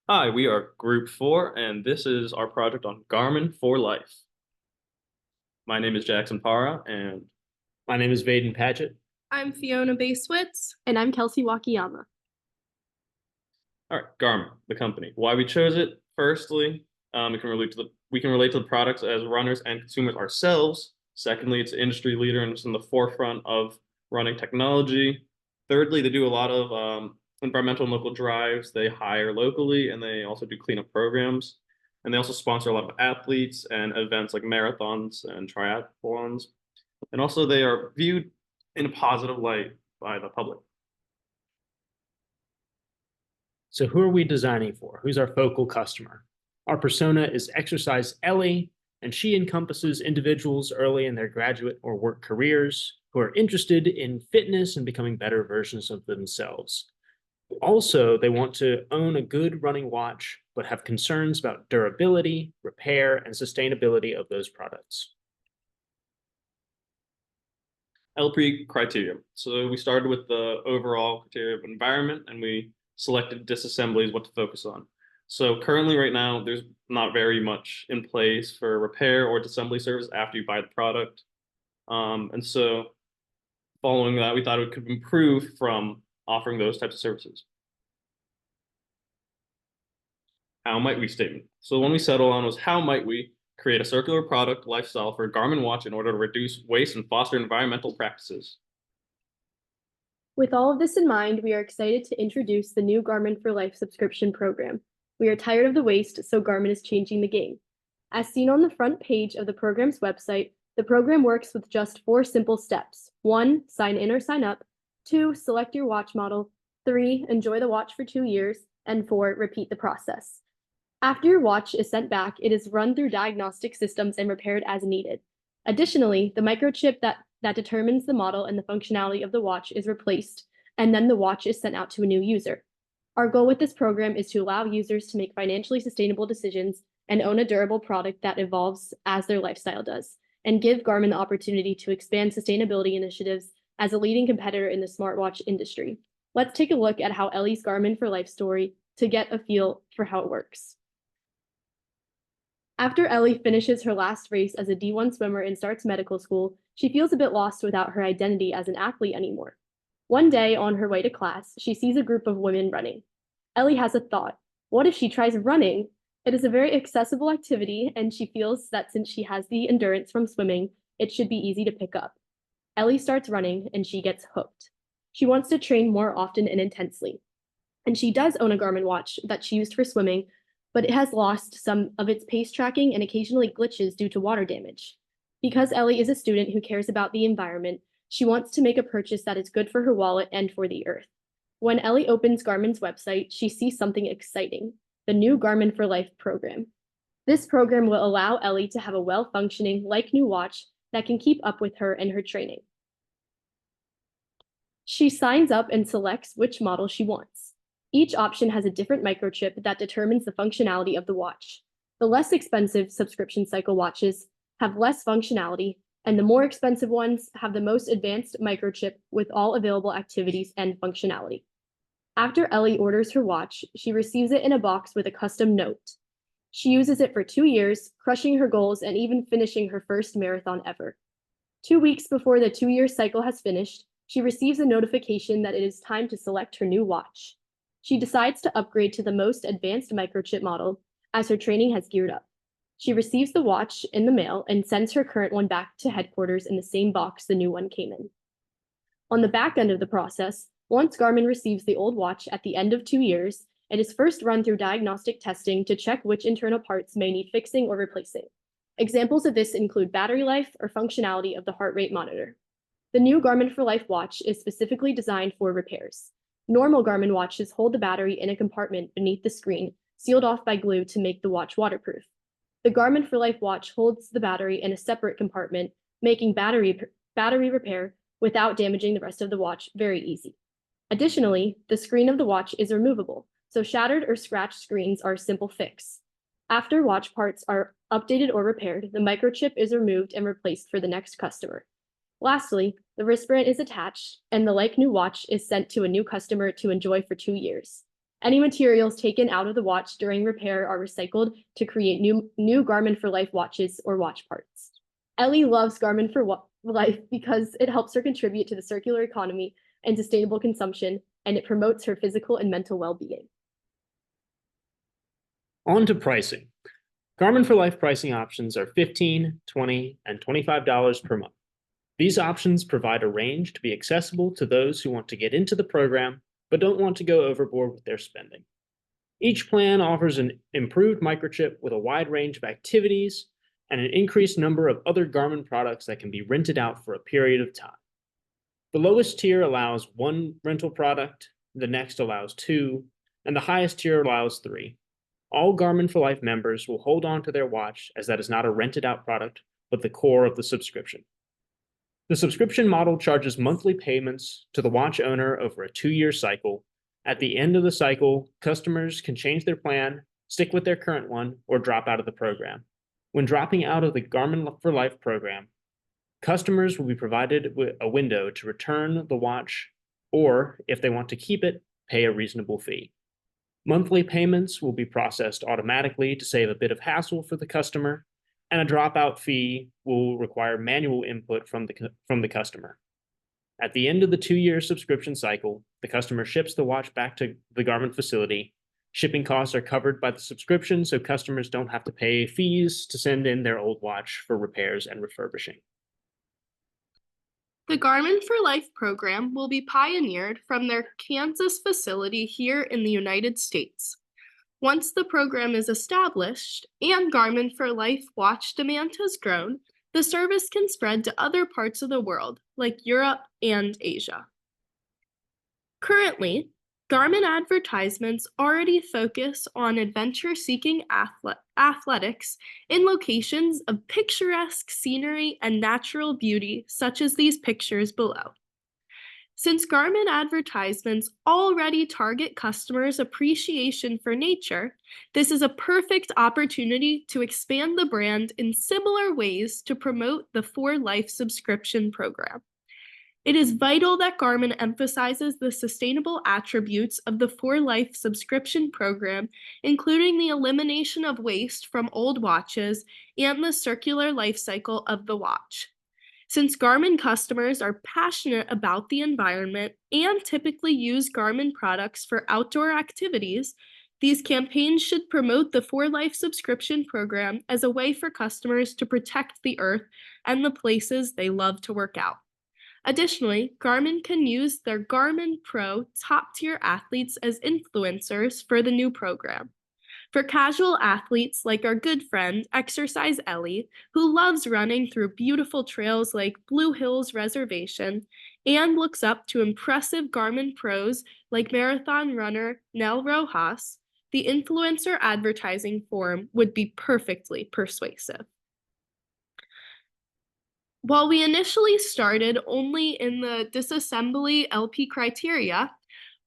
Hi, we are Group 4, and this is our project on Garmin for Life. My name is Jackson Para, and My name is Vaden Paget. I'm Fiona Basewitz. And I'm Kelsey Wakiyama. all right, Garmin, the company. Why we chose it? Firstly, we can relate to the products as runners and consumers ourselves. Secondly, it's an industry leader and it's in the forefront of running technology. Thirdly, they do a lot of environmental and local drives. They hire locally, and they also do cleanup programs. And they also sponsor a lot of athletes and events like marathons and triathlons. And also, they are viewed in a positive light by the public. So, who are we designing for? Who's our focal customer? Our persona is Exercise Ellie, and she encompasses individuals early in their graduate or work careers who are interested in fitness and becoming better versions of themselves. Also, they want to own a good running watch, but have concerns about durability, repair, and sustainability of those products. LP criteria. So we started with the overall criteria of environment, and we selected disassemblies, what to focus on. So currently, right now, there's not very much in place for repair or disassembly service after you buy the product. And so following that, we thought it could improve from offering those types of services. How might we statement? So the one we settled on was how might we create a circular product lifestyle for a Garmin watch in order to reduce waste and foster environmental practices. With all of this in mind, we are excited to introduce the new Garmin for Life subscription program. We are tired of the waste, so Garmin is changing the game. As seen on the front page of the program's website, the program works with just 4 simple steps. 1, sign in or sign up. 2, select your watch model. 3, enjoy the watch for 2 years. And 4, repeat the process. After your watch is sent back, it is run through diagnostic systems and repaired as needed. Additionally, the microchip that determines the model and the functionality of the watch is replaced, and then the watch is sent out to a new user. Our goal with this program is to allow users to make financially sustainable decisions and own a durable product that evolves as their lifestyle does, and give Garmin the opportunity to expand sustainability initiatives as a leading competitor in the smartwatch industry. Let's take a look at how Ellie's Garmin for Life story to get a feel for how it works. After Ellie finishes her last race as a D1 swimmer and starts medical school, she feels a bit lost without her identity as an athlete anymore. One day, on her way to class, she sees a group of women running. Ellie has a thought. What if she tries running? It is a very accessible activity, and she feels that since she has the endurance from swimming, it should be easy to pick up. Ellie starts running, and she gets hooked. She wants to train more often and intensely. And she does own a Garmin watch that she used for swimming, but it has lost some of its pace tracking and occasionally glitches due to water damage. Because Ellie is a student who cares about the environment, she wants to make a purchase that is good for her wallet and for the earth. When Ellie opens Garmin's website, she sees something exciting, the new Garmin for Life program. This program will allow Ellie to have a well-functioning, like-new watch that can keep up with her and her training. She signs up and selects which model she wants. Each option has a different microchip that determines the functionality of the watch. The less expensive subscription cycle watches have less functionality, and the more expensive ones have the most advanced microchip with all available activities and functionality. After Ellie orders her watch, she receives it in a box with a custom note. She uses it for 2 years, crushing her goals and even finishing her first marathon ever. 2 weeks before the 2-year cycle has finished, she receives a notification that it is time to select her new watch. She decides to upgrade to the most advanced microchip model as her training has geared up. She receives the watch in the mail and sends her current one back to headquarters in the same box the new one came in. On the back end of the process, once Garmin receives the old watch at the end of 2 years, it is first run through diagnostic testing to check which internal parts may need fixing or replacing. Examples of this include battery life or functionality of the heart rate monitor. The new Garmin for Life watch is specifically designed for repairs. Normal Garmin watches hold the battery in a compartment beneath the screen, sealed off by glue to make the watch waterproof. The Garmin for Life watch holds the battery in a separate compartment, making battery repair without damaging the rest of the watch very easy. Additionally, the screen of the watch is removable, so shattered or scratched screens are a simple fix. After watch parts are updated or repaired, the microchip is removed and replaced for the next customer. Lastly, the wristband is attached, and the like-new watch is sent to a new customer to enjoy for 2 years. Any materials taken out of the watch during repair are recycled to create new Garmin for Life watches or watch parts. Ellie loves Garmin for Life because it helps her contribute to the circular economy and sustainable consumption, and it promotes her physical and mental well-being. On to pricing. Garmin for Life pricing options are $15, $20, and $25 per month. These options provide a range to be accessible to those who want to get into the program but don't want to go overboard with their spending. Each plan offers an improved microchip with a wide range of activities and an increased number of other Garmin products that can be rented out for a period of time. The lowest tier allows one rental product, the next allows two, and the highest tier allows three. All Garmin for Life members will hold on to their watch as that is not a rented out product, but the core of the subscription. The subscription model charges monthly payments to the watch owner over a 2-year cycle. At the end of the cycle, customers can change their plan, stick with their current one, or drop out of the program. When dropping out of the Garmin for Life program, customers will be provided with a window to return the watch, or if they want to keep it, pay a reasonable fee. Monthly payments will be processed automatically to save a bit of hassle for the customer, and a dropout fee will require manual input from the customer. At the end of the 2-year subscription cycle, the customer ships the watch back to the Garmin facility. Shipping costs are covered by the subscription, so customers don't have to pay fees to send in their old watch for repairs and refurbishing. The Garmin for Life program will be pioneered from their Kansas facility here in the United States. Once the program is established and Garmin for Life watch demand has grown, the service can spread to other parts of the world, like Europe and Asia. Currently, Garmin advertisements already focus on adventure-seeking athletics in locations of picturesque scenery and natural beauty, such as these pictures below. Since Garmin advertisements already target customers' appreciation for nature, this is a perfect opportunity to expand the brand in similar ways to promote the For Life subscription program. It is vital that Garmin emphasizes the sustainable attributes of the For Life subscription program, including the elimination of waste from old watches and the circular life cycle of the watch. Since Garmin customers are passionate about the environment and typically use Garmin products for outdoor activities, these campaigns should promote the For Life subscription program as a way for customers to protect the earth and the places they love to work out. Additionally, Garmin can use their Garmin Pro top-tier athletes as influencers for the new program. For casual athletes like our good friend, Exercise Ellie, who loves running through beautiful trails like Blue Hills Reservation and looks up to impressive Garmin pros like marathon runner Nell Rojas, the influencer advertising form would be perfectly persuasive. While we initially started only in the disassembly LP criteria,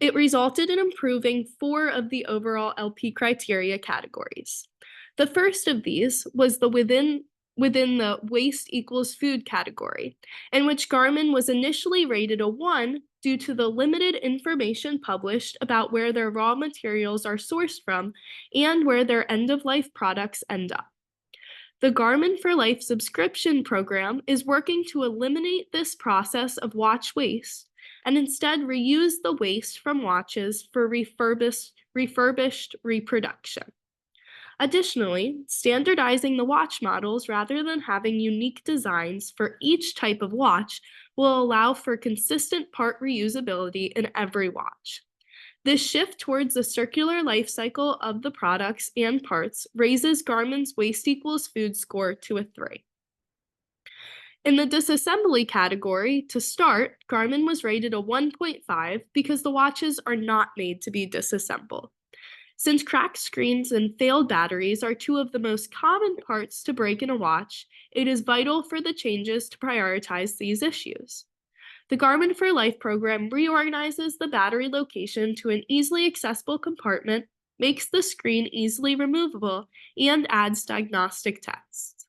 it resulted in improving 4 of the overall LP criteria categories. The first of these was the within the waste equals food category, in which Garmin was initially rated a 1 due to the limited information published about where their raw materials are sourced from and where their end-of-life products end up. The Garmin for Life subscription program is working to eliminate this process of watch waste and instead reuse the waste from watches for refurbished reproduction. Additionally, standardizing the watch models rather than having unique designs for each type of watch will allow for consistent part reusability in every watch. This shift towards the circular life cycle of the products and parts raises Garmin's waste equals food score to a 3. In the disassembly category, to start, Garmin was rated a 1.5 because the watches are not made to be disassembled. Since cracked screens and failed batteries are 2 of the most common parts to break in a watch, it is vital for the changes to prioritize these issues. The Garmin for Life program reorganizes the battery location to an easily accessible compartment, makes the screen easily removable, and adds diagnostic tests.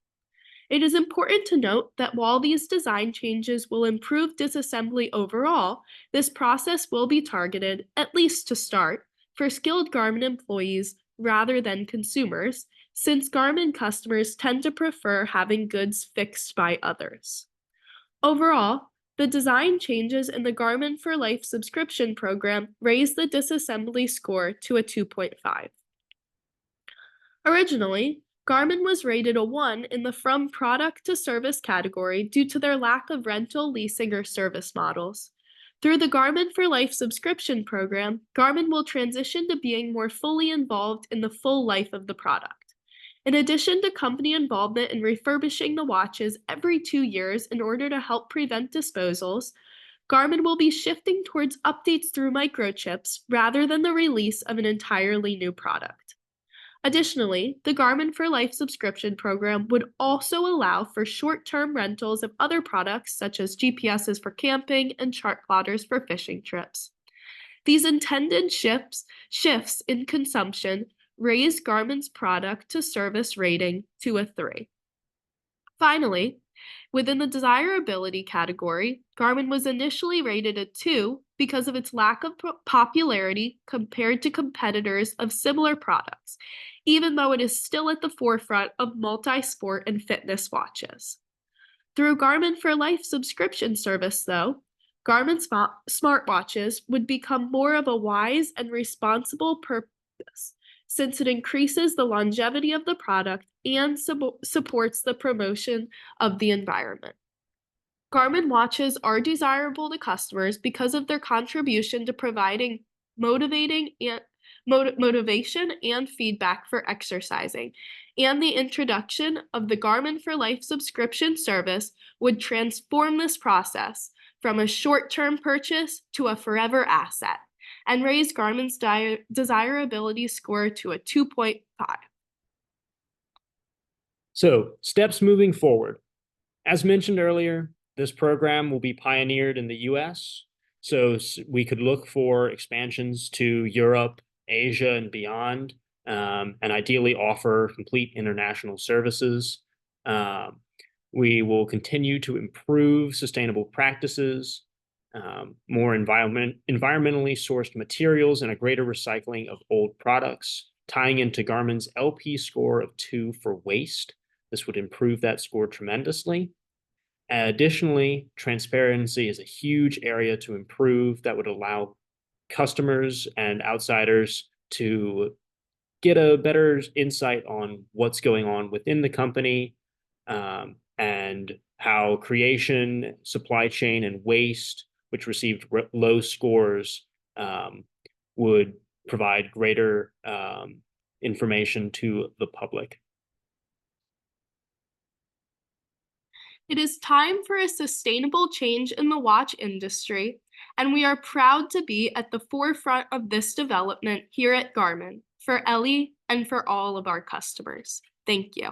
It is important to note that while these design changes will improve disassembly overall, this process will be targeted, at least to start, for skilled Garmin employees rather than consumers, since Garmin customers tend to prefer having goods fixed by others. Overall, the design changes in the Garmin for Life subscription program raised the disassembly score to a 2.5. Originally, Garmin was rated a 1 in the from product to service category due to their lack of rental, leasing, or service models. Through the Garmin for Life subscription program, Garmin will transition to being more fully involved in the full life of the product. In addition to company involvement in refurbishing the watches every 2 years in order to help prevent disposals, Garmin will be shifting towards updates through microchips rather than the release of an entirely new product. Additionally, the Garmin for Life subscription program would also allow for short-term rentals of other products such as GPSs for camping and chart plotters for fishing trips. These intended shifts in consumption raised Garmin's product to service rating to a 3. Finally, within the desirability category, Garmin was initially rated a 2 because of its lack of popularity compared to competitors of similar products, even though it is still at the forefront of multi-sport and fitness watches. Through Garmin for Life subscription service, though, Garmin smartwatches would become more of a wise and responsible purpose, since it increases the longevity of the product and supports the promotion of the environment. Garmin watches are desirable to customers because of their contribution to providing motivation and feedback for exercising, and the introduction of the Garmin for Life subscription service would transform this process from a short-term purchase to a forever asset and raise Garmin's desirability score to a 2.5. So, steps moving forward. As mentioned earlier, this program will be pioneered in the US, so we could look for expansions to Europe, Asia, and beyond, and ideally offer complete international services. We will continue to improve sustainable practices, more environmentally sourced materials, and a greater recycling of old products, tying into Garmin's LP score of 2 for waste. This would improve that score tremendously. Additionally, transparency is a huge area to improve that would allow customers and outsiders to get a better insight on what's going on within the company, and how creation, supply chain, and waste, which received low scores, would provide greater information to the public. It is time for a sustainable change in the watch industry, and we are proud to be at the forefront of this development here at Garmin for Ellie and for all of our customers. Thank you.